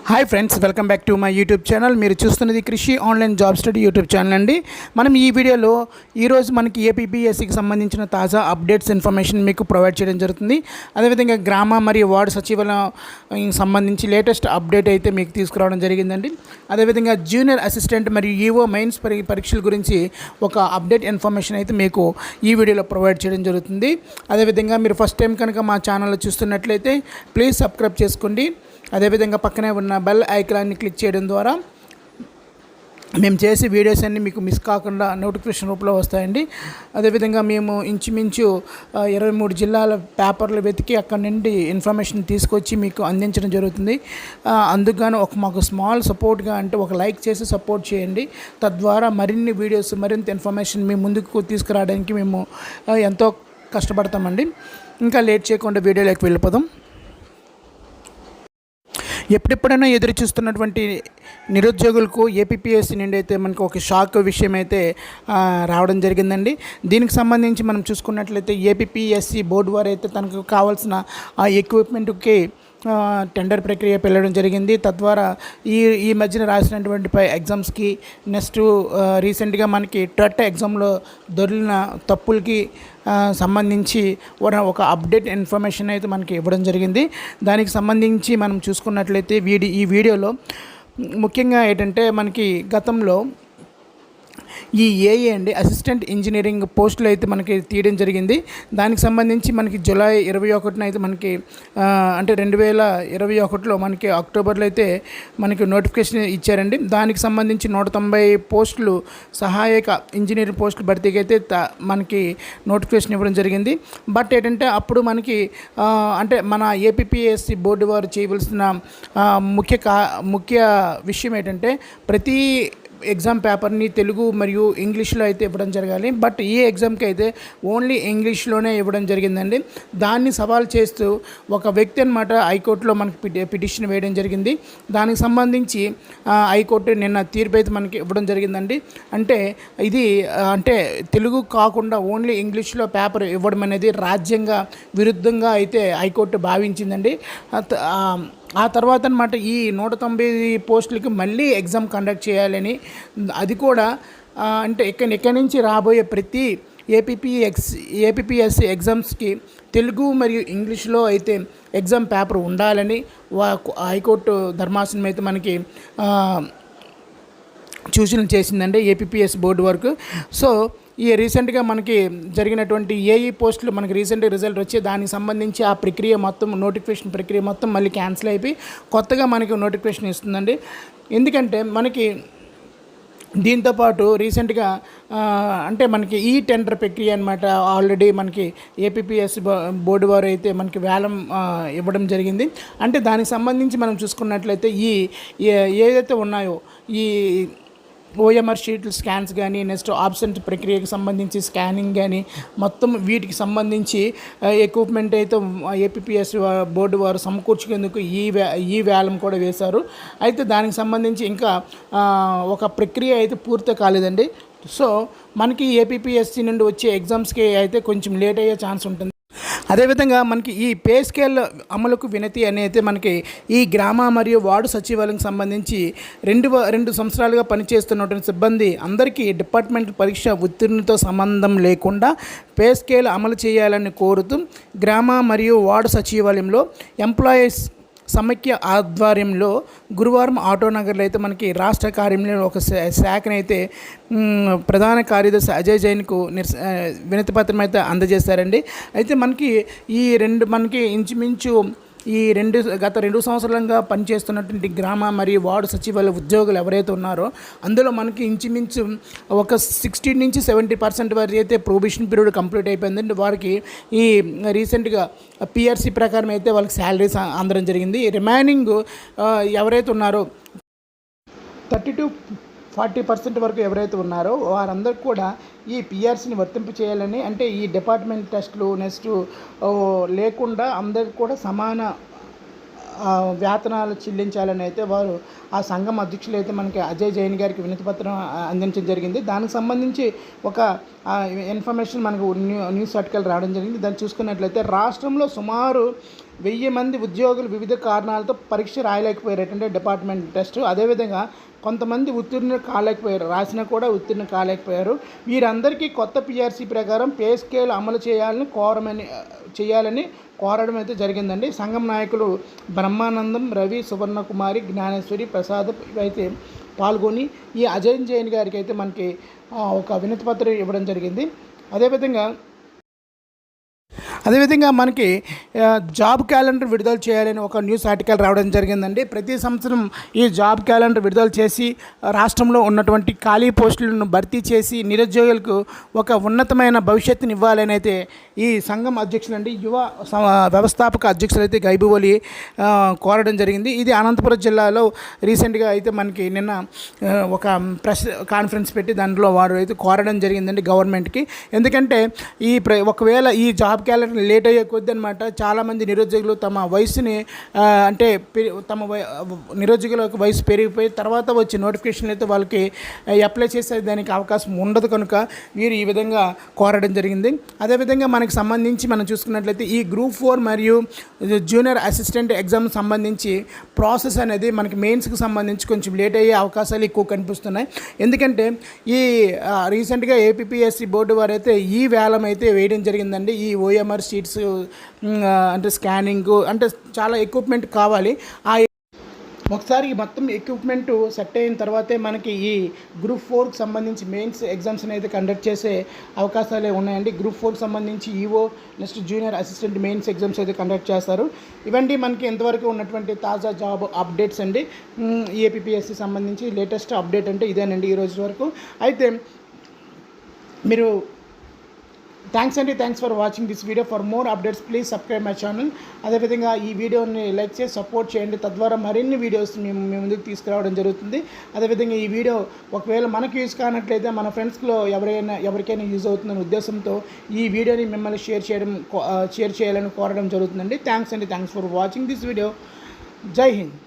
Hi friends, welcome back to my YouTube channel. మీరు చూస్తున్నది కృషి online job study YouTube channel అండి. మనం ఈ వీడియోలో ఈరోజు మనకి ఏపీపీఎస్సికి సంబంధించిన తాజా అప్డేట్స్ ఇన్ఫర్మేషన్ మీకు ప్రొవైడ్ చేయడం జరుగుతుంది. అదేవిధంగా గ్రామ మరియు వార్డు సచివాలయం సంబంధించి లేటెస్ట్ అప్డేట్ అయితే మీకు తీసుకురావడం జరిగిందండి. అదేవిధంగా జూనియర్ అసిస్టెంట్ మరియు ఈఓ మెయిన్స్ పరీక్షల గురించి ఒక అప్డేట్ ఇన్ఫర్మేషన్ అయితే మీకు ఈ వీడియోలో ప్రొవైడ్ చేయడం జరుగుతుంది. అదేవిధంగా మీరు ఫస్ట్ టైం కనుక మా ఛానల్లో చూస్తున్నట్లయితే ప్లీజ్ సబ్స్క్రైబ్ చేసుకోండి. అదేవిధంగా పక్కనే ఉన్న బెల్ ఐకాన్ని క్లిక్ చేయడం ద్వారా మేము చేసే వీడియోస్ అన్నీ మీకు మిస్ కాకుండా నోటిఫికేషన్ రూపంలో వస్తాయండి. అదేవిధంగా మేము ఇంచుమించు 23 జిల్లాల పేపర్లు వెతికి అక్కడ నుండి ఇన్ఫర్మేషన్ తీసుకొచ్చి మీకు అందించడం జరుగుతుంది. అందుకు మాకు స్మాల్ సపోర్ట్గా అంటే ఒక లైక్ చేసి సపోర్ట్ చేయండి. తద్వారా మరిన్ని వీడియోస్ మరింత ఇన్ఫర్మేషన్ మీ ముందుకు తీసుకురావడానికి మేము ఎంతో కష్టపడతామండి. ఇంకా లేట్ చేయకుండా వీడియోలోకి వెళ్ళిపోదాం. ఎప్పుడెప్పుడైనా ఎదురు చూస్తున్నటువంటి నిరుద్యోగులకు ఏపీపీఎస్సీ నుండి అయితే మనకు ఒక షాక్ విషయం అయితే రావడం జరిగిందండి. దీనికి సంబంధించి మనం చూసుకున్నట్లయితే ఏపీపీఎస్సీ బోర్డు వారు అయితే తనకు కావాల్సిన ఆ ఎక్విప్మెంట్కి టెండర్ ప్రక్రియ వెళ్ళడం జరిగింది. తద్వారా ఈ మధ్యన రాసినటువంటి ఎగ్జామ్స్కి నెక్స్ట్ రీసెంట్గా మనకి టెట్ ఎగ్జామ్లో దొరికిన తప్పులకి సంబంధించి ఒక అప్డేట్ ఇన్ఫర్మేషన్ అయితే మనకి ఇవ్వడం జరిగింది. దానికి సంబంధించి మనం చూసుకున్నట్లయితే ఈ వీడియోలో ముఖ్యంగా ఏంటంటే మనకి గతంలో ఈ ఏఏ అండి అసిస్టెంట్ ఇంజనీరింగ్ పోస్టులు అయితే మనకి తీయడం జరిగింది. దానికి సంబంధించి మనకి జూలై 21న అయితే మనకి అంటే 2021లో మనకి అక్టోబర్లో అయితే మనకి నోటిఫికేషన్ ఇచ్చారండి. దానికి సంబంధించి 190 పోస్టులు సహాయక ఇంజనీరింగ్ పోస్టులు భర్తీకి అయితే మనకి నోటిఫికేషన్ ఇవ్వడం జరిగింది. బట్ ఏంటంటే అప్పుడు మనకి అంటే మన ఏపీపీఎస్సీ బోర్డు వారు చేయవలసిన ముఖ్య విషయం ఏంటంటే ప్రతి ఎగ్జామ్ పేపర్ని తెలుగు మరియు ఇంగ్లీష్లో అయితే ఇవ్వడం జరగాలి. బట్ ఈ ఎగ్జామ్కి అయితే ఓన్లీ ఇంగ్లీష్లోనే ఇవ్వడం జరిగిందండి. దాన్ని సవాల్ చేస్తూ ఒక వ్యక్తి అనమాట హైకోర్టులో మనకి పిటిషన్ వేయడం జరిగింది. దానికి సంబంధించి హైకోర్టు నిన్న తీర్పు అయితే మనకి ఇవ్వడం జరిగిందండి. అంటే ఇది అంటే తెలుగు కాకుండా ఓన్లీ ఇంగ్లీష్లో పేపర్ ఇవ్వడం అనేది రాజ్యాంగ విరుద్ధంగా అయితే హైకోర్టు భావించిందండి. ఆ తర్వాత అనమాట ఈ 190 పోస్టులకి మళ్ళీ ఎగ్జామ్ కండక్ట్ చేయాలని, అది కూడా అంటే ఇక్కడి నుంచి రాబోయే ప్రతి ఏపీపీఎస్సీ ఎగ్జామ్స్కి తెలుగు మరియు ఇంగ్లీష్లో అయితే ఎగ్జామ్ పేపర్ ఉండాలని హైకోర్టు ధర్మాసనం అయితే మనకి సూచనలు చేసిందండి ఏపీపీఎస్సీ బోర్డు వరకు. సో ఈ రీసెంట్గా మనకి జరిగినటువంటి ఏఈ పోస్టులు మనకి రీసెంట్గా రిజల్ట్ వచ్చి దానికి సంబంధించి ఆ ప్రక్రియ మొత్తం నోటిఫికేషన్ ప్రక్రియ మొత్తం మళ్ళీ క్యాన్సిల్ అయిపోయి కొత్తగా మనకి నోటిఫికేషన్ ఇస్తుందండి. ఎందుకంటే మనకి దీంతోపాటు రీసెంట్గా అంటే మనకి ఈ టెండర్ ప్రక్రియ అనమాట ఆల్రెడీ మనకి ఏపీపీఎస్సీ బోర్డు వారు అయితే మనకి వేలం ఇవ్వడం జరిగింది. అంటే దానికి సంబంధించి మనం చూసుకున్నట్లయితే ఏదైతే ఉన్నాయో ఈ ఓఎంఆర్ షీట్లు స్కాన్స్ కానీ నెక్స్ట్ ఆబ్సెంట్ ప్రక్రియకి సంబంధించి స్కానింగ్ కానీ మొత్తం వీటికి సంబంధించి ఎక్విప్మెంట్ అయితే ఏపీపీఎస్సీ బోర్డు వారు సమకూర్చుకేందుకు ఈ వేలం కూడా వేశారు. అయితే దానికి సంబంధించి ఇంకా ఒక ప్రక్రియ అయితే పూర్తి కాలేదండి. సో మనకి ఏపీపీఎస్సీ నుండి వచ్చే ఎగ్జామ్స్కి అయితే కొంచెం లేట్ అయ్యే ఛాన్స్ ఉంటుంది. అదేవిధంగా మనకి ఈ పే స్కేల్ అమలుకు వినతి అనేది మనకి ఈ గ్రామ మరియు వార్డు సచివాలయం సంబంధించి 2 సంవత్సరాలుగా పనిచేస్తున్నటువంటి సిబ్బంది అందరికీ డిపార్ట్మెంట్ పరీక్ష ఉత్తీర్ణతో సంబంధం లేకుండా పే స్కేల్ అమలు చేయాలని కోరుతూ గ్రామ మరియు వార్డు సచివాలయంలో ఎంప్లాయీస్ సమైక్య ఆధ్వర్యంలో గురువారం ఆటోనగర్లో అయితే మనకి రాష్ట్ర కార్యాలయంలో ఒక శాఖను అయితే ప్రధాన కార్యదర్శి అజయ్ జైన్కు వినతి పత్రం అయితే అందజేశారండి. అయితే మనకి మనకి ఇంచుమించు గత 2 సంవత్సరాలుగా పనిచేస్తున్నటువంటి గ్రామ మరియు వార్డు సచివాలయ ఉద్యోగులు ఎవరైతే ఉన్నారో అందులో మనకి ఇంచుమించు ఒక 60 నుంచి 70% వరకు అయితే ప్రొబేషన్ పీరియడ్ కంప్లీట్ అయిపోయిందండి. వారికి ఈ రీసెంట్గా పిఆర్సీ ప్రకారం అయితే వాళ్ళకి శాలరీస్ అందడం జరిగింది. రిమైనింగ్ ఎవరైతే ఉన్నారో 30 to 40% వరకు ఎవరైతే ఉన్నారో వారందరికీ కూడా ఈ పిఆర్సీని వర్తింపు చేయాలని, అంటే ఈ డిపార్ట్మెంట్ టెస్టులు నెక్స్ట్ లేకుండా అందరికీ కూడా సమాన వేతనాలు చెల్లించాలని అయితే వారు ఆ సంఘం అధ్యక్షులు అయితే మనకి అజయ్ జైన్ గారికి వినతి పత్రం అందించడం జరిగింది. దానికి సంబంధించి ఒక ఇన్ఫర్మేషన్ మనకు న్యూస్ ఆర్టికల్ రావడం జరిగింది. దాన్ని చూసుకున్నట్లయితే రాష్ట్రంలో సుమారు 1000 మంది ఉద్యోగులు వివిధ కారణాలతో పరీక్ష రాయలేకపోయారు, అంటే డిపార్ట్మెంట్ టెస్ట్. అదేవిధంగా కొంతమంది ఉత్తీర్ణులు కాలేకపోయారు, రాసినా కూడా ఉత్తీర్ణ కాలేకపోయారు. వీరందరికీ కొత్త పిఆర్సీ ప్రకారం పే స్కేల్ అమలు చేయాలని కోరడం అయితే జరిగిందండి. సంఘం నాయకులు బ్రహ్మానందం, రవి, సువర్ణకుమారి, జ్ఞానేశ్వరి, ప్రసాద్ అయితే పాల్గొని ఈ అజయ్ జైన్ గారికి అయితే మనకి ఒక వినతి పత్రం ఇవ్వడం జరిగింది. అదేవిధంగా మనకి జాబ్ క్యాలెండర్ విడుదల చేయాలని ఒక న్యూస్ ఆర్టికల్ రావడం జరిగిందండి. ప్రతి సంవత్సరం ఈ జాబ్ క్యాలెండర్ విడుదల చేసి రాష్ట్రంలో ఉన్నటువంటి ఖాళీ పోస్టులను భర్తీ చేసి నిరుద్యోగులకు ఒక ఉన్నతమైన భవిష్యత్తుని ఇవ్వాలని అయితే ఈ సంఘం అధ్యక్షులు అండి, యువ వ్యవస్థాపక అధ్యక్షులు అయితే గైబువలి కోరడం జరిగింది. ఇది అనంతపురం జిల్లాలో రీసెంట్గా అయితే మనకి నిన్న ఒక ప్రెస్ కాన్ఫరెన్స్ పెట్టి దాంట్లో వారు అయితే కోరడం జరిగిందండి గవర్నమెంట్కి. ఎందుకంటే ఒకవేళ ఈ జాబ్ క్యాలెండర్ లేట్ అయ్యే కొద్ది అనమాట చాలామంది నిరుద్యోగులు తమ వయసుని అంటే నిరుద్యోగుల వయసు పెరిగిపోయి తర్వాత వచ్చే నోటిఫికేషన్లు అయితే వాళ్ళకి అప్లై చేసే దానికి అవకాశం ఉండదు కనుక వీరు ఈ విధంగా కోరడం జరిగింది. అదేవిధంగా మనకి సంబంధించి మనం చూసుకున్నట్లయితే ఈ గ్రూప్ 4 మరియు జూనియర్ అసిస్టెంట్ ఎగ్జామ్ సంబంధించి ప్రాసెస్ అనేది మనకి మెయిన్స్కి సంబంధించి కొంచెం లేట్ అయ్యే అవకాశాలు ఎక్కువ కనిపిస్తున్నాయి. ఎందుకంటే ఈ రీసెంట్గా ఏపీఎస్సి బోర్డు వారు అయితే ఈ వేలం అయితే వేయడం జరిగిందండి. ఈ ఓఎంఆర్ షీట్స్ అంటే స్కానింగ్ అంటే చాలా ఎక్విప్మెంట్ కావాలి. ఒకసారి మొత్తం ఎక్విప్మెంట్ సెట్ అయిన తర్వాతే మనకి ఈ గ్రూప్ 4కి సంబంధించి మెయిన్స్ ఎగ్జామ్స్ అయితే కండక్ట్ చేసే అవకాశాలే ఉన్నాయండి. గ్రూప్ 4కి సంబంధించి EO next junior assistant mains exams అయితే కండక్ట్ చేస్తారు. ఇవండి మనకి ఎంతవరకు ఉన్నటువంటి తాజా జాబ్ అప్డేట్స్ అండి. ఏపీఎస్సి సంబంధించి లేటెస్ట్ అప్డేట్ అంటే ఇదేనండి ఈ రోజు వరకు. అయితే మీరు thanks for watching this video. For more updates please subscribe my channel. అదేవిధంగా ఈ వీడియోని లైక్ చేసి సపోర్ట్ చేయండి, తద్వారా మరిన్ని వీడియోస్ మేము ముందుకు తీసుకురావడం జరుగుతుంది. అదేవిధంగా ఈ వీడియో ఒకవేళ మనకు యూజ్ కానట్లయితే మన ఫ్రెండ్స్లో ఎవరికైనా యూజ్ అవుతుందనే ఉద్దేశంతో ఈ వీడియోని మిమ్మల్ని షేర్ చేయాలని కోరడం జరుగుతుందండి. Thanks for watching this video. జై హింద్.